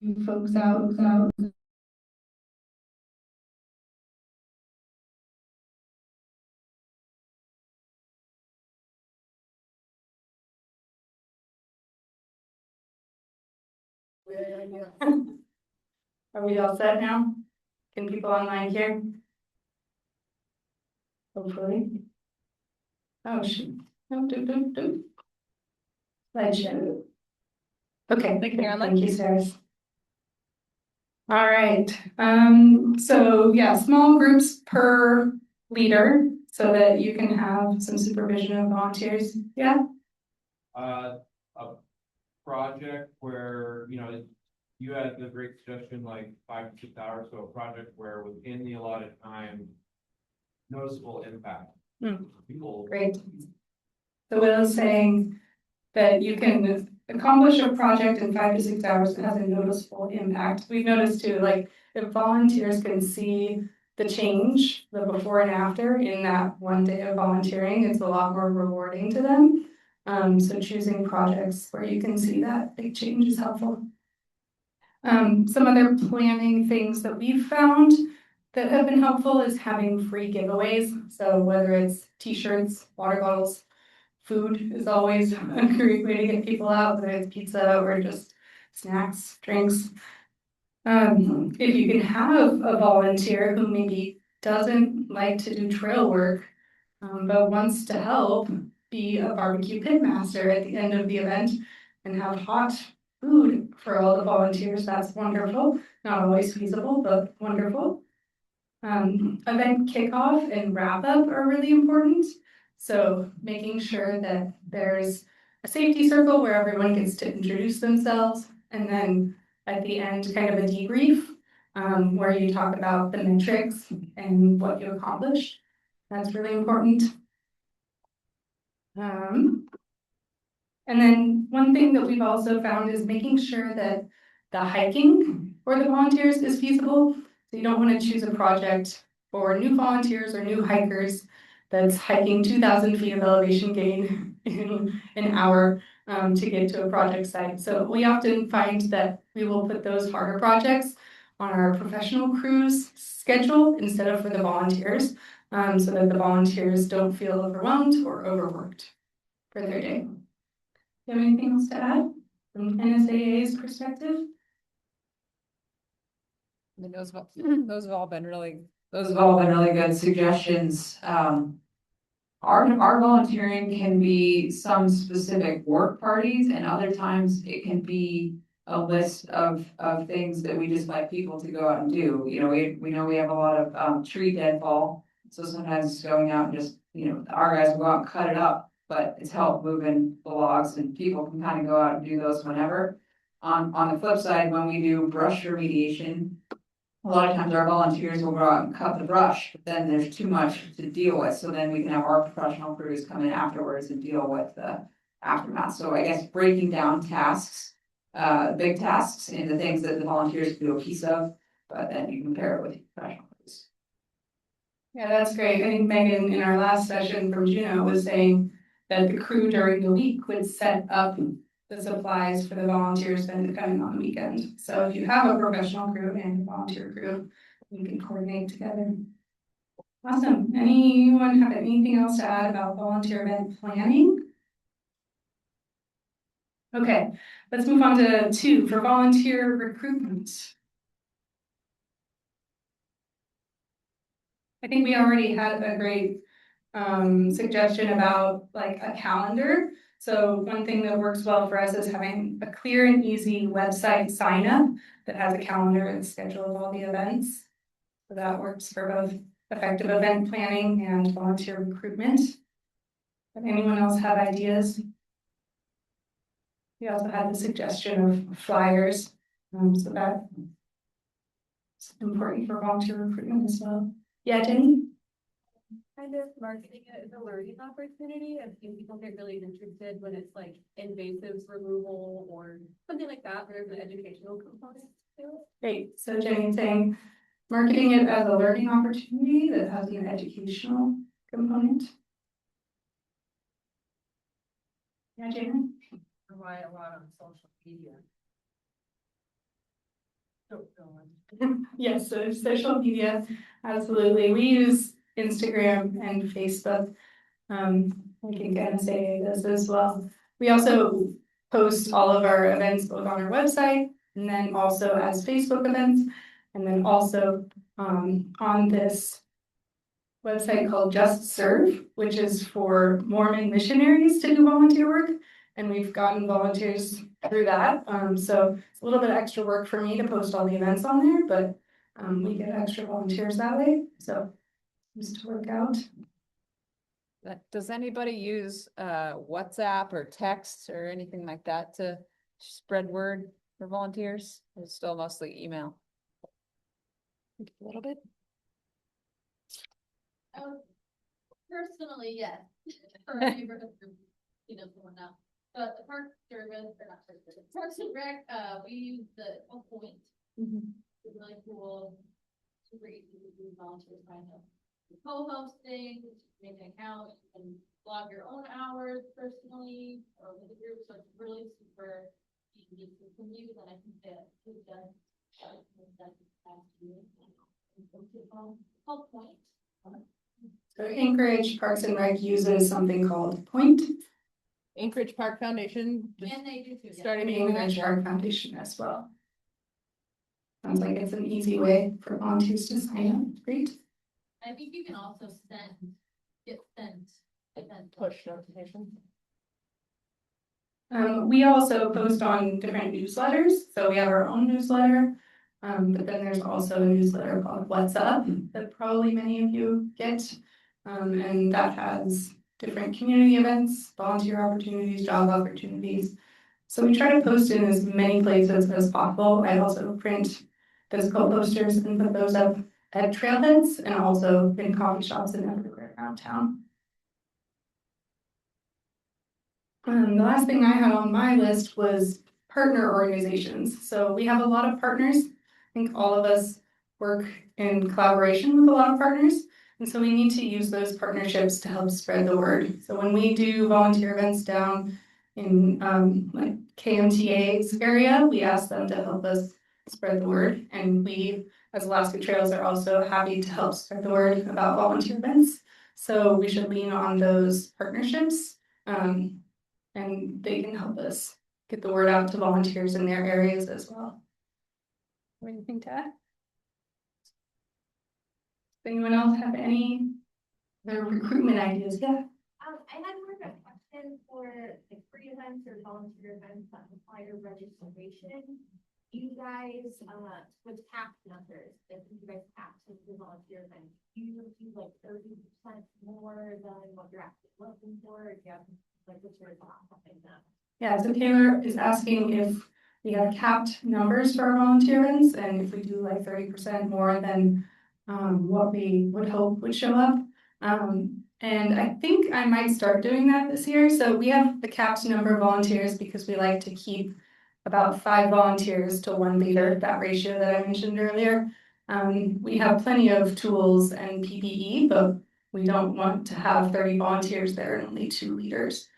you folks out. Are we all set now? Can people online hear? Hopefully. Oh, shoot. No, do. Slideshow. Okay, thank you, Sarah. All right, so yeah, small groups per leader so that you can have some supervision of volunteers. Yeah. A project where, you had the great suggestion, like 5 to 6 hours, so a project where within the allotted time, noticeable impact. People. Great. So Will is saying that you can accomplish a project in 5 to 6 hours that has a noticeable impact. We've noticed too, like if volunteers can see the change, the before and after in that one day of volunteering, it's a lot more rewarding to them. So choosing projects where you can see that big change is helpful. Some other planning things that we've found that have been helpful is having free giveaways. So whether it's t-shirts, water bottles, food is always a great way to get people out, whether it's pizza or just snacks, drinks. If you can have a volunteer who maybe doesn't like to do trail work, but wants to help be a barbecue pit master at the end of the event and have hot food for all the volunteers, that's wonderful. Not always feasible, but wonderful. Event kickoff and wrap up are really important. So making sure that there's a safety circle where everyone gets to introduce themselves, and then at the end, kind of a debrief where you talk about the metrics and what you accomplished. That's really important. And then one thing that we've also found is making sure that the hiking for the volunteers is feasible. So you don't want to choose a project for new volunteers or new hikers that's hiking 2,000 feet of elevation gain in an hour to get to a project site. So we often find that we will put those harder projects on our professional crews schedule instead of for the volunteers, so that the volunteers don't feel overwhelmed or overworked for their day. Do you have anything else to add from NSAA's perspective? I mean, those have all been really good suggestions. Our volunteering can be some specific work parties, and other times it can be a list of things that we just like people to go out and do. We know we have a lot of tree deadfall, so sometimes it's going out and just, our guys will go out and cut it up, but it's help moving the logs, and people can kind of go out and do those whenever. On the flip side, when we do brush remediation, a lot of times our volunteers will go out and cut the brush, but then there's too much to deal with. So then we can have our professional crews come in afterwards and deal with the aftermath. So I guess breaking down tasks, big tasks into things that the volunteers can do a piece of, but then you compare it with professional crews. Yeah, that's great. I think Megan in our last session from Juneau was saying that the crew during the week would set up the supplies for the volunteers then depending on the weekend. So if you have a professional crew and a volunteer crew, you can coordinate together. Awesome. Anyone have anything else to add about volunteer event planning? Okay, let's move on to 2 for volunteer recruitment. I think we already had a great suggestion about like a calendar. So one thing that works well for us is having a clear and easy website sign up that has a calendar and schedule of all the events. So that works for both effective event planning and volunteer recruitment. Does anyone else have ideas? We also had the suggestion of flyers, so that's important for volunteer recruitment as well. Yeah, Jenny? Kind of marketing it as a learning opportunity. I've seen people get really interested when it's like invasives removal or something like that, where there's an educational component to it. Great. So Jenny's saying marketing it as a learning opportunity that has an educational component. Yeah, Jane? Rely a lot on social media. Yes, so social media, absolutely. We use Instagram and Facebook. I can kind of say this as well. We also post all of our events both on our website and then also as Facebook events. And then also on this website called Just Serve, which is for Mormon missionaries to do volunteer work. And we've gotten volunteers through that. So it's a little bit of extra work for me to post all the events on there, but we get extra volunteers that way. So just to work out. Does anybody use WhatsApp or text or anything like that to spread word for volunteers? Or it's still mostly email? A little bit. Personally, yes. For a neighborhood group, someone now. But the park service, or not park service, Parks and Rec, we use the point. It's really cool. Super easy to do, volunteers find out. Co-hosting, make an account, and log your own hours personally, or with a group, so it's really super easy to use, and I think that we've done that past year. Called Point. So Anchorage Parks and Rec uses something called Point. Anchorage Park Foundation. And they do too. Starting And using Anchorage that. Park Foundation as well. Sounds like it's an easy way for volunteers to sign up. Great. I think you can also get sent. Push notification. We also post on different newsletters. So we have our own newsletter. But then there's also a newsletter called What's Up that probably many of you get. And that has different community events, volunteer opportunities, job opportunities. So we try to post in as many places as possible. I also print physical posters and put those up at trailheads and also in coffee shops and everywhere around town. The last thing I had on my list was partner organizations. So we have a lot of partners. I think all of us work in collaboration with a lot of partners. And so we need to use those partnerships to help spread the word. So when we do volunteer events down in like KMTA's area, we ask them to help us spread the word. And we, as Alaska Trails, are also happy to help spread the word about volunteer events. So we should lean on those partnerships. And they can help us get the word out to volunteers in their areas as well. Anything to add? Does anyone else have any other recruitment ideas? Yeah. I had more of a question for like free events or volunteer events that require registration. You guys, with cap numbers, if you guys cap to the volunteer event, do you do like 30% more than what you're actually looking for? Or do you have like what's your thought something that? Yeah, so Taylor is asking if we have capped numbers for our volunteer events and if we do like 30% more than what we would hope would show up. And I think I might start doing that this year. So we have the capped number of volunteers because we like to keep about 5 volunteers to 1 leader, that ratio that I mentioned earlier. We have plenty of tools and PPE, but we don't want to have 30 volunteers there and only 2 leaders.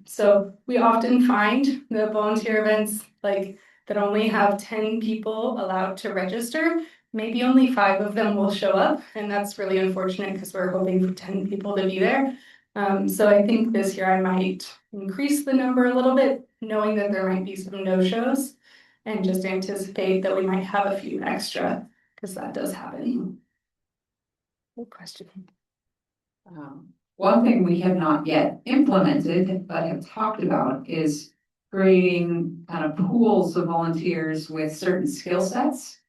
So we often find the volunteer events like that only have 10 people allowed to register. Maybe only 5 of them will show up, and that's really unfortunate because we're hoping for 10 people to be there. So I think this year I might increase the number a little bit, knowing that there might be some no-shows, and just anticipate that we might have a few extra, because that does happen. Good question. One thing we have not yet implemented, but have talked about is creating kind of pools of volunteers with certain skill sets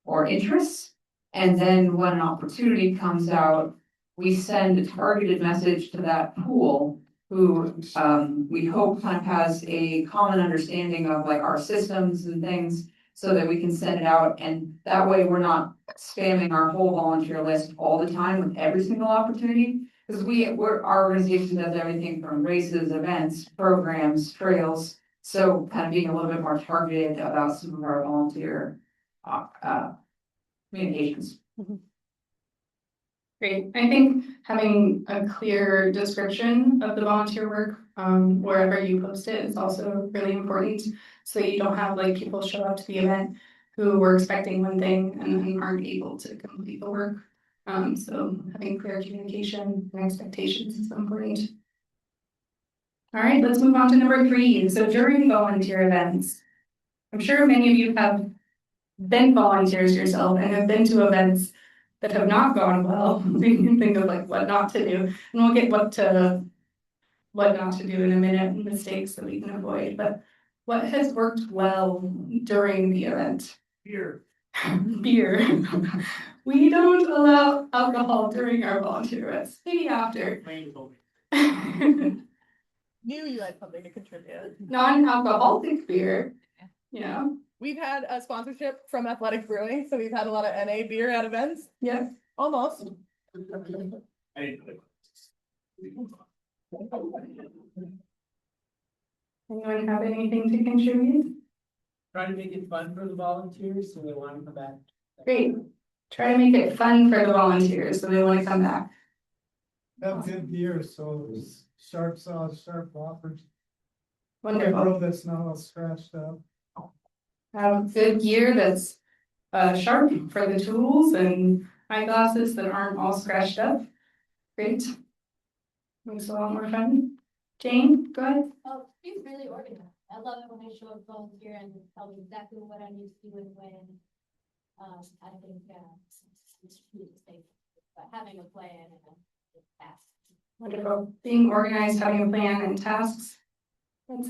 or interests. And then when an opportunity comes out, we send a targeted message to that pool who we hope kind of has a common understanding of like our systems and things so that we can send it out. And that way we're not spamming our whole volunteer list all the time with every single opportunity. Because our organization does everything from races, events, programs, trails. So kind of being a little bit more targeted about some of our volunteer communications. Great. I think having a clear description of the volunteer work wherever you post it is also really important. So you don't have like people show up to the event who were expecting one thing and then aren't able to complete the work. So having clear communication and expectations is important. All right, let's move on to number 3. So during volunteer events, I'm sure many of you have been volunteers yourself and have been to events that have not gone well. You can think of like what not to do, and we'll get what not to do in a minute, mistakes that we can avoid. But what has worked well during the event? Here. Beer. We don't allow alcohol during our volunteer events. Maybe after. Knew you had something to contribute. Non-alcoholic beer. Yeah. We've had a sponsorship from Athletic Brewing, so we've had a lot of NA beer at events. Yeah. Almost. Anyone have anything to contribute? Try to make it fun for the volunteers, so they want to come back. Great. Try to make it fun for the volunteers so they want to come back. Have good beer, so it's sharp saws, sharp whoppers. Wonderful. That's not all scratched up. Have good gear that's sharp for the tools and eyeglasses that aren't all scratched up. Great. Makes it a lot more fun. Jane, go ahead. Oh, she's really organized. I love it when I show up volunteer and tell me exactly what I need to do and when. I think, it's really safe, but having a plan and a task. Wonderful. Being organized, having a plan and tasks. Let's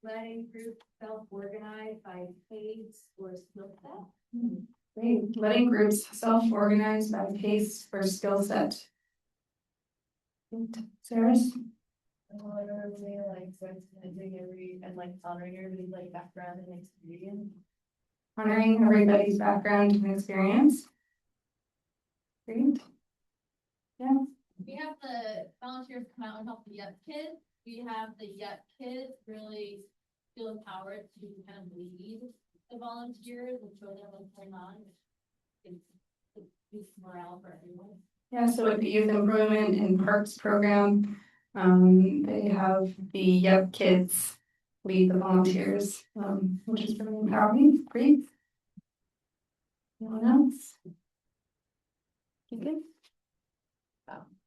Letting groups self-organize by pace or skill set. Great. Letting groups self-organize by pace or skill set. Sarah? Literally like recognizing every and like honoring everybody's like background and experience. Honoring everybody's background and experience. Great. Yeah. We have the volunteers come out and help the Yup kids. We have the Yup kids really feel empowered to kind of lead the volunteers and show them what's going on. It's boosts morale for everyone. Yeah, so with the Youth Improvement and Parks program, they have the Yup Kids lead the volunteers, which is really empowering. Great. Anyone else? Kikkan?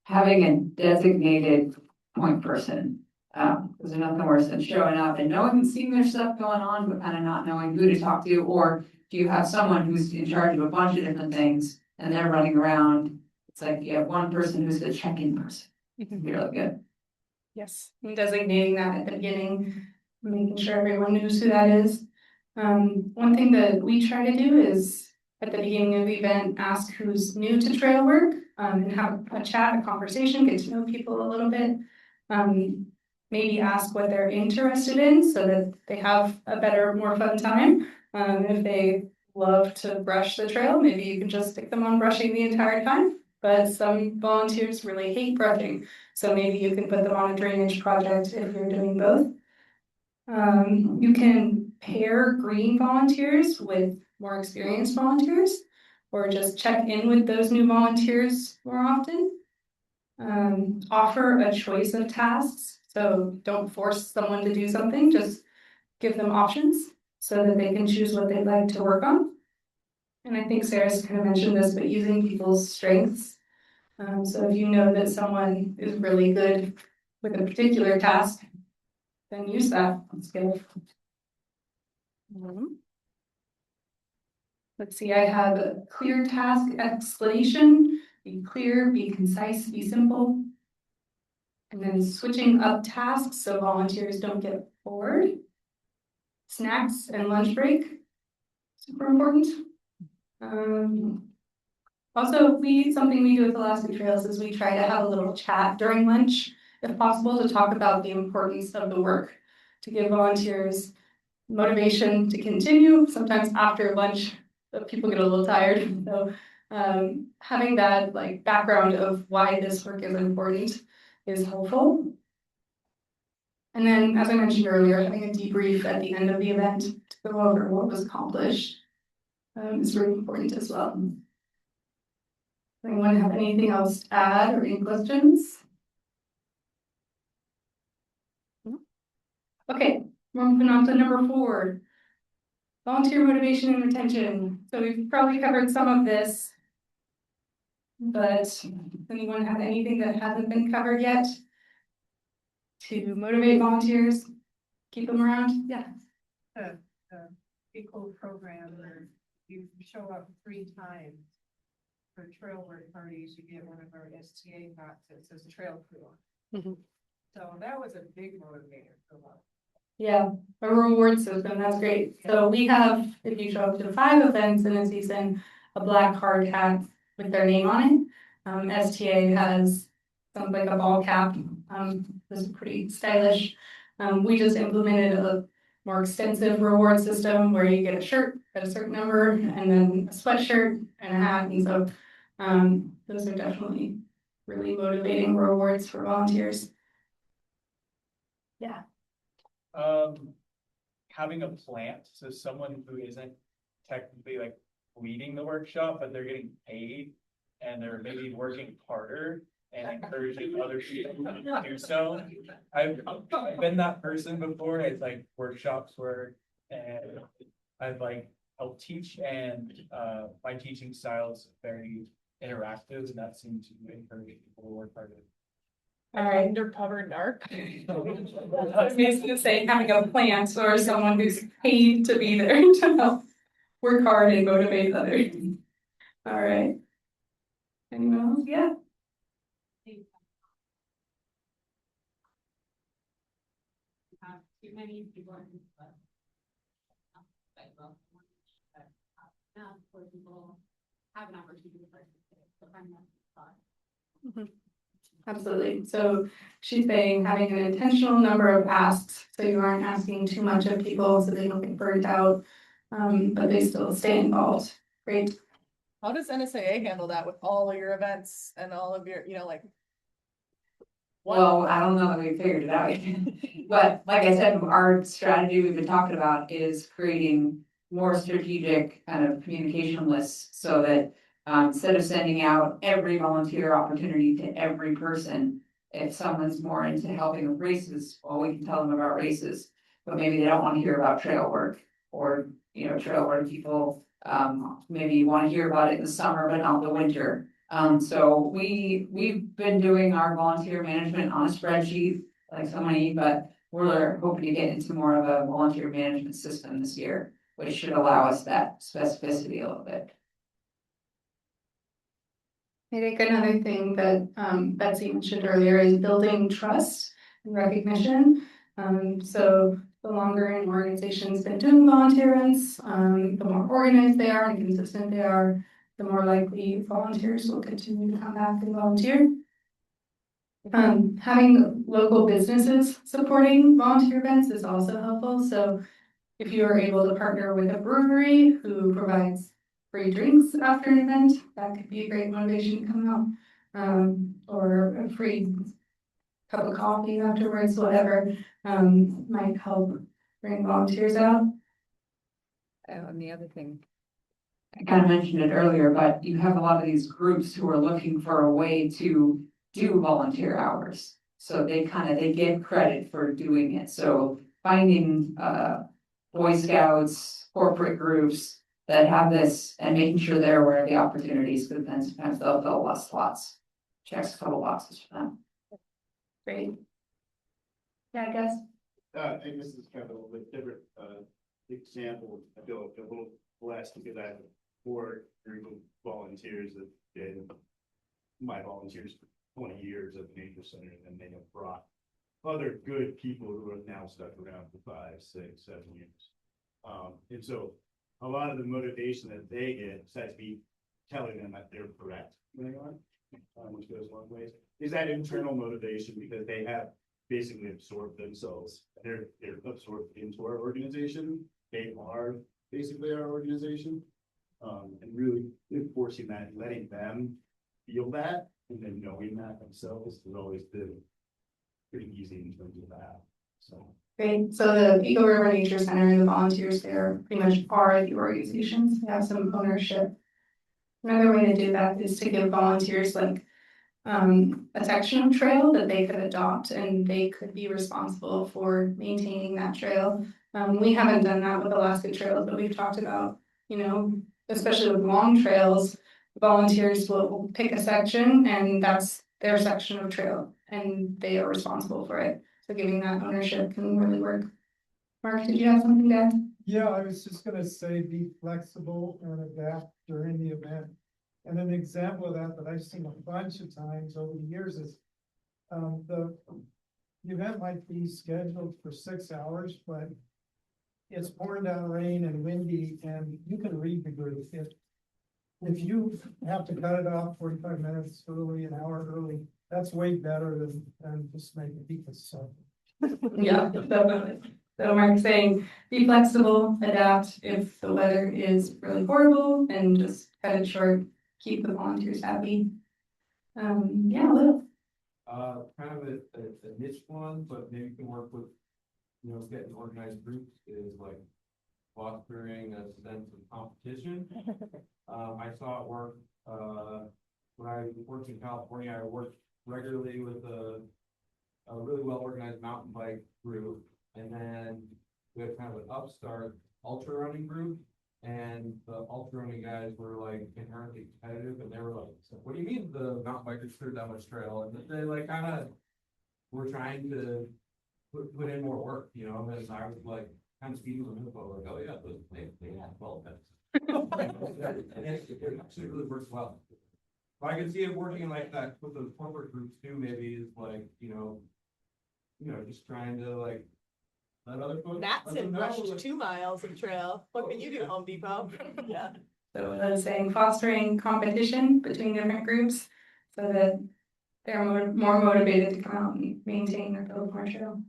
Having a designated point person. Because there's nothing worse than showing up and knowing, seeing there's stuff going on, but kind of not knowing who to talk to, or do you have someone who's in charge of a bunch of different things and they're running around? It's like you have one person who's the check-in person. It'd be really good. Yes, and designating that at the beginning, making sure everyone knows who that is. One thing that we try to do is at the beginning of the event, ask who's new to trail work, and have a chat, a conversation, get to know people a little bit. Maybe ask what they're interested in so that they have a better, more fun time. If they love to brush the trail, maybe you can just stick them on brushing the entire time. But some volunteers really hate brushing, so maybe you can put them on a drainage project if you're doing both. You can pair green volunteers with more experienced volunteers, or just check in with those new volunteers more often. Offer a choice of tasks, so don't force someone to do something, just give them options so that they can choose what they'd like to work on. And I think Sarah's kind of mentioned this, but using people's strengths. So if you know that someone is really good with a particular task, then use that skill. Let's see, I have a clear task explanation. Be clear, be concise, be simple. And then switching up tasks so volunteers don't get bored. Snacks and lunch break, super important. Also, something we do with Alaska Trails is we try to have a little chat during lunch, if possible, to talk about the importance of the work, to give volunteers motivation to continue. Sometimes after lunch, people get a little tired. So having that like background of why this work is important is helpful. And then, as I mentioned earlier, having a debrief at the end of the event to go over what was accomplished is really important as well. Anyone have anything else to add or any questions? Okay, we're moving on to number 4. Volunteer motivation and retention. So we've probably covered some of this. But does anyone have anything that hasn't been covered yet? To motivate volunteers, keep them around? Yeah. Equal program where you show up 3 times for trail work parties, you get one of our STA hats that says trail crew. Mhm. So that was a big motivator for us. Yeah, a reward system, that's great. So we have, if you show up to 5 events in a season, a black hard hat with their name on it. STA has something like a ball cap, this is pretty stylish. We just implemented a more extensive reward system where you get a shirt at a certain number and then a sweatshirt and a hat. And so, those are definitely really motivating rewards for volunteers. Yeah. Having a plant, so someone who isn't technically like leading the workshop, but they're getting paid and they're maybe working harder and encouraging other people to do so. I've been that person before at like workshops where and I've like helped teach and my teaching style is very interactive and that seems to encourage people to work harder. All right. Undercover narc. I was basically saying having a plant or someone who's paid to be there to help work hard and motivate others. All right. Anyone else? Yeah. Have too many people in for people have an opportunity to participate, so find that spot. Absolutely. So she's saying having an intentional number of asks, so you aren't asking too much of people so they don't get burnt out, but they still stay involved. Great. How does NSAA handle that with all of your events and all of your, like? Well, I don't know that we figured it out yet. But like I said, our strategy we've been talking about is creating more strategic kind of communication lists so that instead of sending out every volunteer opportunity to every person, if someone's more into helping with races, well, we can tell them about races, but maybe they don't want to hear about trail work or, trail work people maybe want to hear about it in the summer, but not the winter. So we've been doing our volunteer management on a spreadsheet, like so many, but we're hoping to get into more of a volunteer management system this year, which should allow us that specificity a little bit. I think another thing that Betsy mentioned earlier is building trust and recognition. So the longer an organization's been doing volunteer events, the more organized they are and consistent they are, the more likely volunteers will continue to come back and volunteer. Having local businesses supporting volunteer events is also helpful. So if you are able to partner with a brewery who provides free drinks after an event, that could be a great motivation to come out. Or a free cup of coffee afterwards, whatever, might help bring volunteers out. And the other thing, I kind of mentioned it earlier, but you have a lot of these groups who are looking for a way to do volunteer hours. So they get credit for doing it. So finding Boy Scouts, corporate groups that have this and making sure they're aware of the opportunities, because then sometimes they'll fill less slots. Checks a couple boxes for them. Great. Yeah, I guess. I think this is kind of a little bit different example. I feel a little blessed because I have a core group of volunteers that did my volunteers for 20 years at the Nature Center, and then they have brought other good people who have now stuck around for 5, 6, 7 years. And so a lot of the motivation that they get, besides me telling them that they're correct, which goes a long ways, is that internal motivation because they have basically absorbed themselves. They're absorbed into our organization. They are basically our organization. And really enforcing that and letting them feel that and then knowing that themselves has always been pretty easy in terms of that. So Great. So the Eagle River Nature Center and the volunteers there pretty much are the organizations. They have some ownership. Another way to do that is to give volunteers like a section of trail that they could adopt, and they could be responsible for maintaining that trail. We haven't done that with Alaska Trails, but we've talked about, you know, especially with long trails, volunteers will pick a section and that's their section of trail and they are responsible for it. So giving that ownership can really work. Mark, did you have something to add? Yeah, I was just gonna say, be flexible and adapt during the event. And an example of that I've seen a bunch of times over the years is, the event might be scheduled for 6 hours, but it's pouring down rain and windy, and you can read the group. If you have to cut it off 45 minutes early, an hour early, that's way better than just making people suffer. Yeah, definitely. So Mark's saying, be flexible, adapt if the weather is really horrible, and just cut it short, keep the volunteers happy. Yeah, Lil. Kind of a niche one, but maybe you can work with, you know, getting organized groups is like fostering a sense of competition. I saw it work, when I worked in California. I worked regularly with a really well organized mountain bike group. And then we had kind of an upstart ultra running group. And the ultra running guys were like inherently competitive, and they were like, so what do you mean the mountain bikers cleared that much trail? And they like kind of were trying to put in more work, you know, and I was like kind of speaking with them, like, oh yeah, they had 12 minutes. And it actually really works well. But I can see it working like that with those corporate groups too, maybe is like, you know, just trying to like let other folks. That's let them in know, Rush like, 2 miles of trail. What can you do, Home Depot? Yeah. So I was saying fostering competition between different groups so that they're more motivated to come out and maintain or build more trail.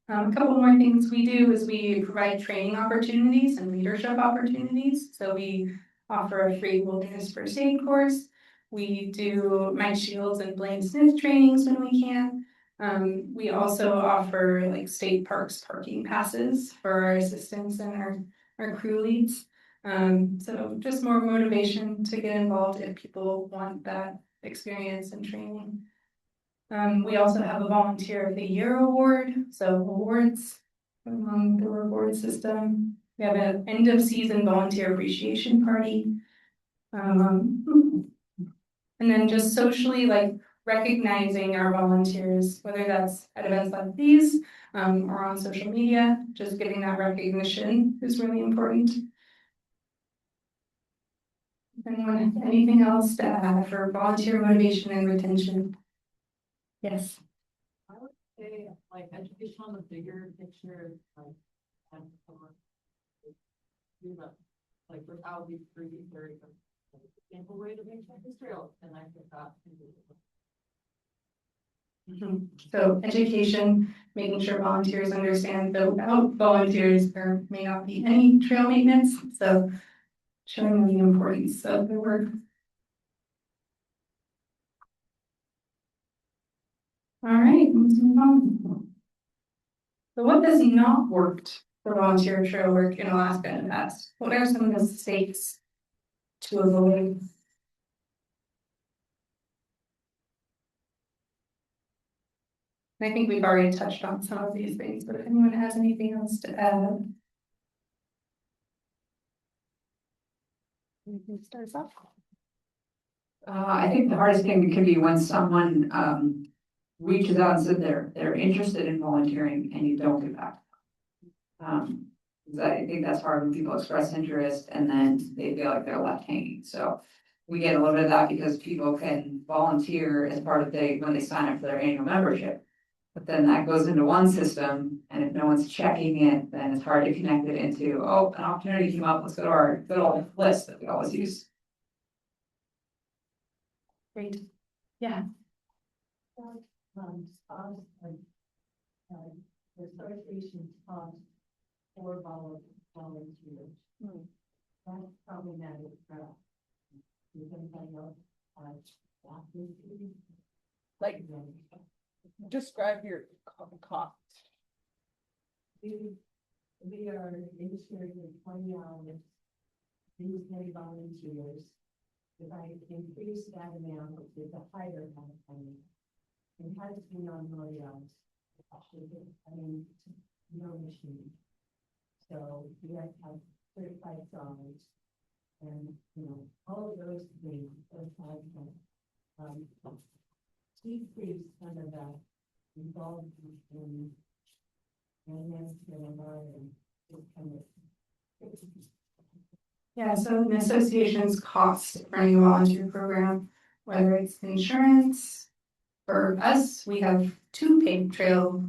A couple more things we do is we provide training opportunities and leadership opportunities. So we offer a free wilderness first aid course. We do Mike Shields and Blaine Smith trainings when we can. We also offer like state parks parking passes for our assistants and our crew leads. So just more motivation to get involved if people want that experience and training. We also have a Volunteer of the Year award, so awards among the reward system. We have an end of season volunteer appreciation party. And then just socially, like recognizing our volunteers, whether that's at events like these or on social media, just getting that recognition is really important. Anyone have anything else to add for volunteer motivation and retention? Yes. I would say like education on the bigger picture, like, and do that, like without these pretty very simple way to make this real, and I think that. So education, making sure volunteers understand that without volunteers, there may not be any trail maintenance. So showing them the importance of the work. All right, let's move on. So what has not worked for volunteer trail work in Alaska in the past? What are some of the mistakes to avoid? I think we've already touched on some of these things, but if anyone has anything else to add. You can start us off. I think the hardest thing can be when someone reaches out and said they're interested in volunteering and you don't get back. 'Cause I think that's hard when people express interest and then they feel like they're left hanging. So we get a little bit of that because people can volunteer as part of when they sign up for their annual membership. But then that goes into one system, and if no one's checking it, then it's hard to connect it into, oh, an opportunity came up, let's go to our good old list that we always use. Great. Yeah. The association cost for volunteers. That's problematic for us. You can find out, Like, describe your cost. We are insuring 20 hours. These many volunteers. If I increase that amount, it's a higher amount of money. It has been on millions. I mean, no machine. So you have to have certified songs. And, you know, all of those things, those types of, decrease kind of that involvement in finance and environment. Just kind of. Yeah, so an association's cost running a volunteer program, whether it's insurance. For us, we have two paid trail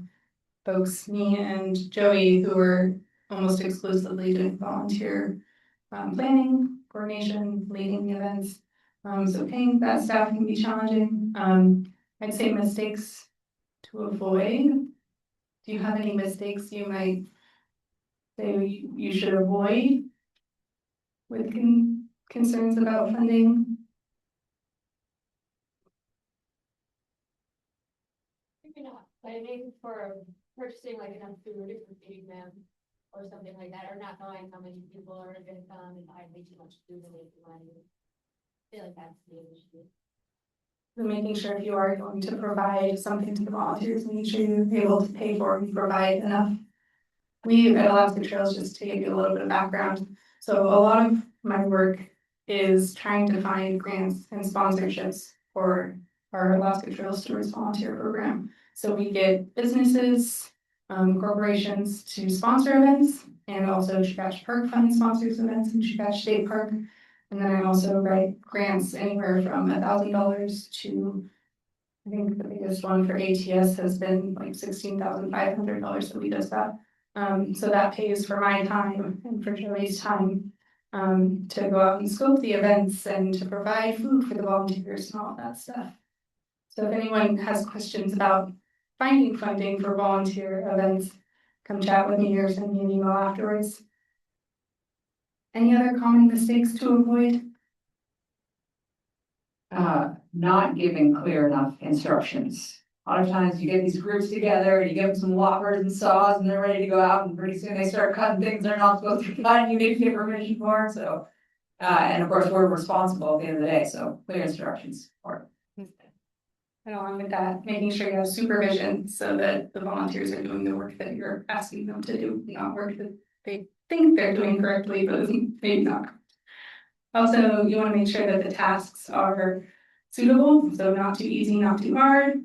folks, me and Joey, who are almost exclusively doing volunteer planning, coordination, leading the events. So paying that staff can be challenging. I'd say mistakes to avoid. Do you have any mistakes you might say you should avoid with concerns about funding? Maybe not planning for purchasing like enough food for feeding them or something like that, or not knowing how many people are gonna come and buy way too much food and make money. I feel like that's the issue. So making sure if you are going to provide something to the volunteers, making sure you're able to pay for and provide enough. We at Alaska Trails, just to give you a little bit of background, so a lot of my work is trying to find grants and sponsorships for our Alaska Trail Stewards volunteer program. So we get businesses, corporations to sponsor events, and also Chugach Park Fund sponsors events in Chugach State Park. And then I also write grants anywhere from $1,000 to, I think the biggest one for ATS has been like $16,500 that we just got. So that pays for my time and for Joey's time to go out and scope the events and to provide food for the volunteers and all that stuff. So if anyone has questions about finding funding for volunteer events, come chat with me or send me an email afterwards. Any other common mistakes to avoid? Not giving clear enough instructions. A lot of times you get these groups together and you give them some loppers and saws and they're ready to go out, and pretty soon they start cutting things they're not supposed to cut and you need to get permission for, so. And of course, we're responsible at the end of the day, so clear instructions for it. And along with that, making sure you have supervision so that the volunteers are doing the work that you're asking them to do, not work that they think they're doing correctly, but maybe not. Also, you want to make sure that the tasks are suitable, so not too easy, not too hard.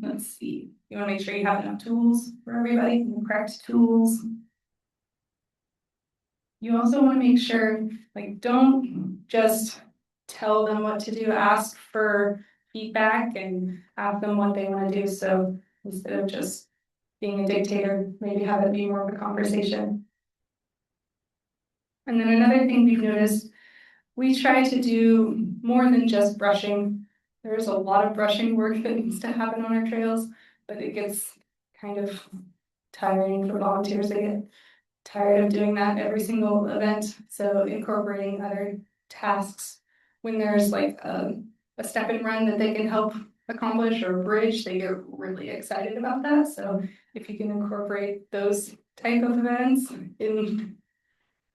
Let's see, you want to make sure you have enough tools for everybody, the correct tools. You also want to make sure, like, don't just tell them what to do, ask for feedback and ask them what they want to do. So instead of just being a dictator, maybe have it be more of a conversation. And then another thing we've noticed, we try to do more than just brushing. There's a lot of brushing work that needs to happen on our trails, but it gets kind of tiring for volunteers. They get tired of doing that every single event. So incorporating other tasks when there's like a step and run that they can help accomplish or bridge, they get really excited about that. So if you can incorporate those type of events in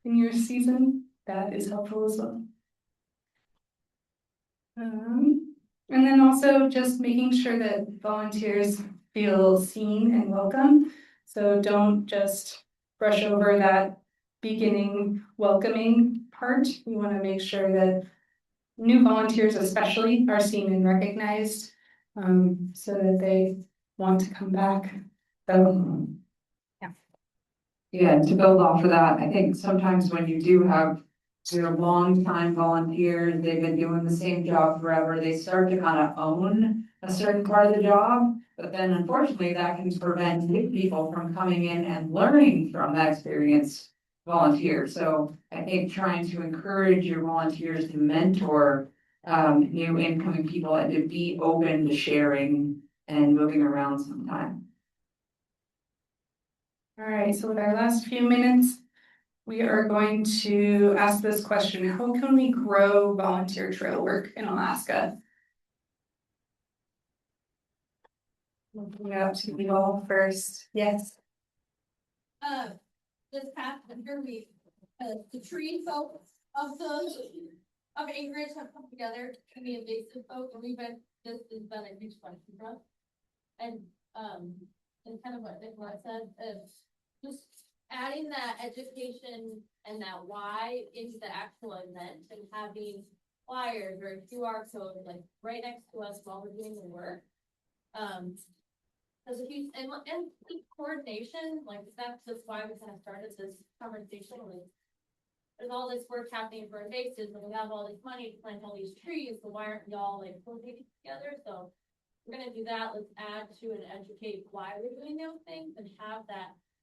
your season, that is helpful as well. And then also just making sure that volunteers feel seen and welcome. So don't just brush over that beginning welcoming part. We want to make sure that new volunteers especially are seen and recognized, so that they want to come back. So Yeah, to build off of that, I think sometimes when you do have long-time volunteers, they've been doing the same job forever, they start to kind of own a certain part of the job. But then unfortunately, that can prevent new people from coming in and learning from that experience volunteer. So I think trying to encourage your volunteers to mentor new incoming people and to be open to sharing and moving around sometime. all right, so with our last few minutes, we are going to ask this question: how can we grow volunteer trail work in Alaska? Looking up to you all first. Yes. This past winter, the tree folk of Anchorage have come together to be invasive folk, and this has been a huge fun for us. And kind of what Nicola said, just adding that education and that why into the actual event and having flyers or a QR code like right next to us while we're doing the work. There's a huge, and coordination, like that's why we kind of started this conversation, like there's all this work happening for our faces, and we have all this money to plant all these trees, so why aren't we all like coordinating together? So we're gonna do that. Let's add to and educate why we're doing those things and have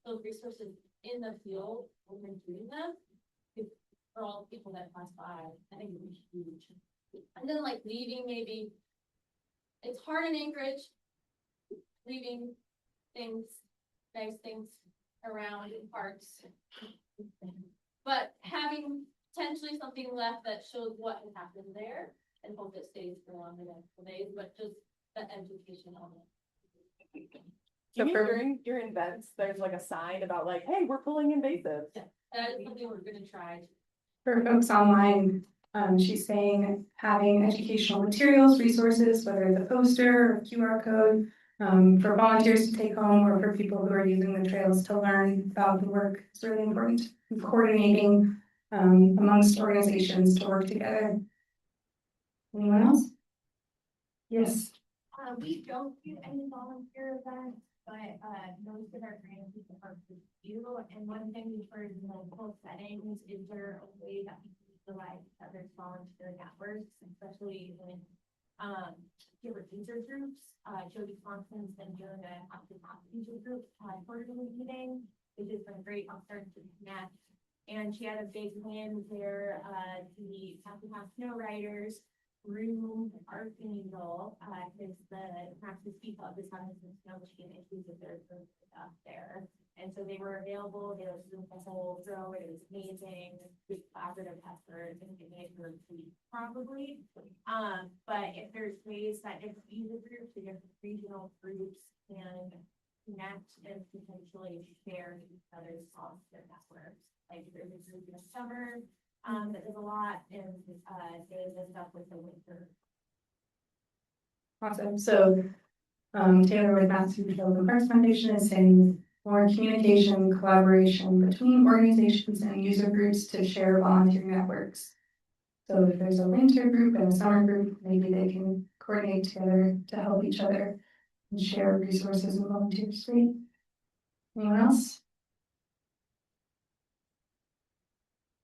those resources in the field when we're doing them. For all the people that pass by, I think it would be huge. And then like leaving maybe, it's hard in Anchorage, leaving things, nice things around in parks. But having potentially something left that shows what has happened there and hope it stays for longer than 4 days, but just the education on it. Do you mean during events, there's like a sign about like, hey, we're pulling invasives? That is something we're gonna try. For folks online, she's saying having educational materials, resources, whether it's a poster or QR code, for volunteers to take home or for people who are using the trails to learn about the work is really important. Coordinating amongst organizations to work together. Anyone else? Yes. We don't do any volunteer events, but most of our grants we are do. And one thing we've heard in multiple settings is there a way that we can utilize others' volunteer networks, especially in different user groups. Jody Thompson's been doing a active user group quarterly meeting, which has been great. I'll start to connect. And she had a big win where the Happy House Snow Riders room Archangel, because the Praxis People is having some snow machine issues with their group up there. And so they were available, they were doing the whole row, it was amazing, good collaborative effort, and it made her tweet probably. But if there's ways that different user groups or different regional groups can connect and potentially share each other's thoughts and networks. Like there's a group in the summer, that does a lot and does this stuff with the winter. Awesome. So Taylor with Massachusetts Trails and Parks Foundation is saying more communication, collaboration between organizations and user groups to share volunteer networks. So if there's a winter group and a summer group, maybe they can coordinate together to help each other and share resources and volunteers. Great. Anyone else?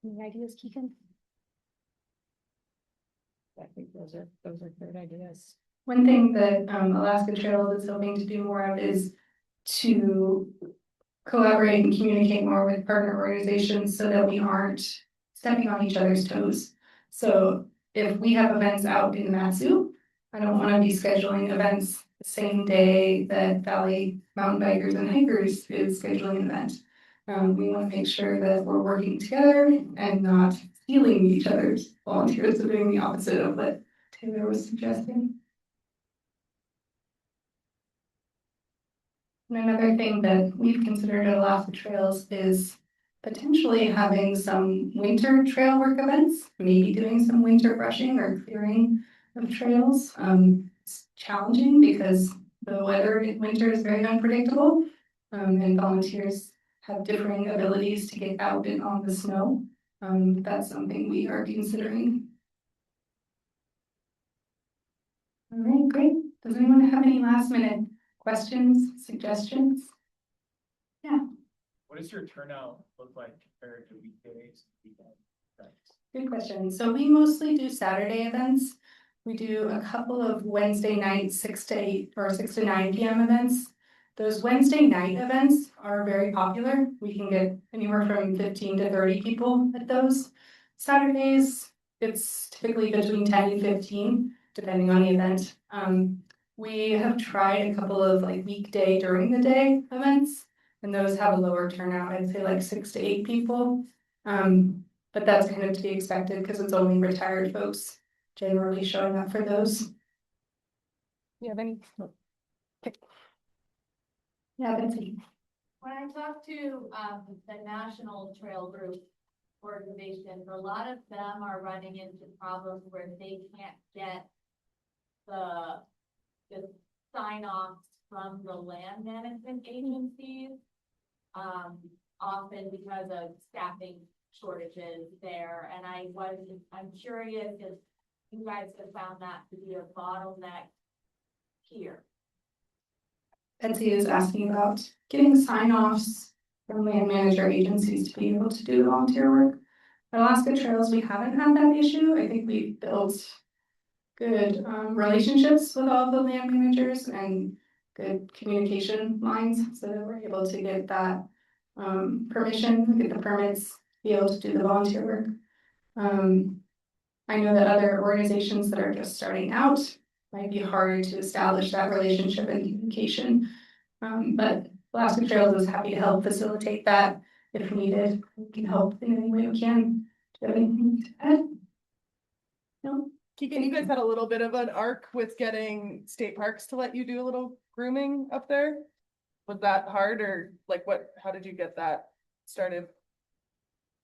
Any ideas, Kikkan? I think those are great ideas. One thing that Alaska Trails is hoping to do more of is to collaborate and communicate more with partner organizations so that we aren't stepping on each other's toes. So if we have events out in Matsu, I don't want to be scheduling events the same day that Valley Mountain Bikers and Hikers is scheduling an event. We want to make sure that we're working together and not stealing each other's volunteers, so doing the opposite of what Taylor was suggesting. And another thing that we've considered at Alaska Trails is potentially having some winter trail work events, maybe doing some winter brushing or clearing of trails. It's challenging because the weather in winter is very unpredictable, and volunteers have differing abilities to get out and on the snow. That's something we are considering. All right, great. Does anyone have any last minute questions, suggestions? Yeah. What does your turnout look like compared to weekdays? Good question. So we mostly do Saturday events. We do a couple of Wednesday night 6 to 8 or 6 to 9 p.m. events. Those Wednesday night events are very popular. We can get anywhere from 15 to 30 people at those. Saturdays, it's typically between 10 and 15, depending on the event. We have tried a couple of like weekday during the day events, and those have a lower turnout. I'd say like 6 to 8 people. But that's kind of to be expected because it's only retired folks generally showing up for those. You have any? Yeah, Betsy. When I talked to the National Trail Group organization, a lot of them are running into problems where they can't get the sign-offs from the land management agencies often because of staffing shortages there, and I'm curious if you guys have found that to be a bottleneck here. Betsy is asking about getting sign-offs from land manager agencies to be able to do volunteer work. At Alaska Trails, we haven't had that issue. I think we built good relationships with all the land managers and good communication lines, so that we're able to get that permission, get the permits, be able to do the volunteer work. I know that other organizations that are just starting out might be harder to establish that relationship and communication. But Alaska Trails is happy to help facilitate that if needed. We can help in any way we can. Do you have anything to add? No? Kikkan, you guys had a little bit of an arc with getting state parks to let you do a little grooming up there. Was that hard, or like how did you get that started?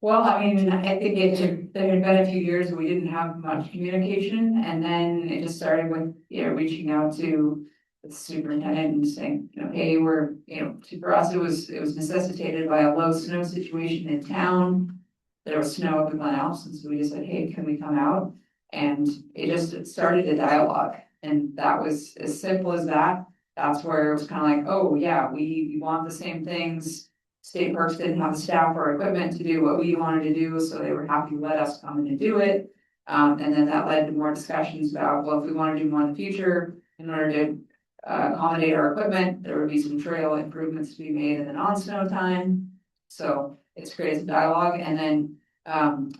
Well, I mean, I think there had been a few years where we didn't have much communication, and then it just started with, reaching out to the superintendent and saying, hey, for us, it was necessitated by a low snow situation in town. There was snow up in Glen Alps, and so we just said, hey, can we come out? And it started a dialogue, and that was as simple as that. That's where it was kind of like, oh yeah, we want the same things. State parks didn't have the staff or equipment to do what we wanted to do, so they were happy to let us come in and do it. And then that led to more discussions about, well, if we want to do more in the future, in order to accommodate our equipment, there would be some trail improvements to be made in the non-snow time. So it's created dialogue. And then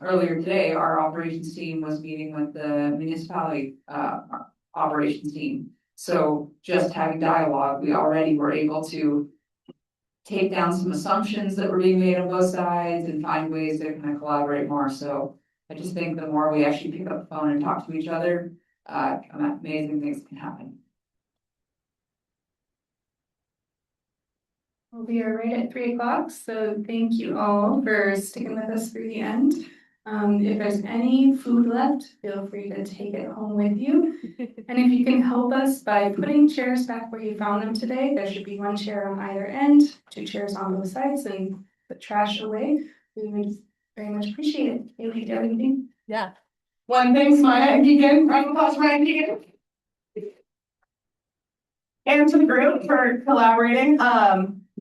earlier today, our operations team was meeting with the municipality operations team. So just having dialogue, we already were able to take down some assumptions that were being made on both sides and find ways to kind of collaborate more. So I just think the more we actually pick up the phone and talk to each other, amazing things can happen. Well, we are right at 3 o'clock, so thank you all for sticking with us through the end. If there's any food left, feel free to take it home with you. And if you can help us by putting chairs back where you found them today, there should be 1 chair on either end, 2 chairs on both sides, and put trash away. We would very much appreciate it. Haley, do you have anything? Yeah. One thing, Maya and Kikkan, round of applause for Maya and Kikkan. And to the group for collaborating.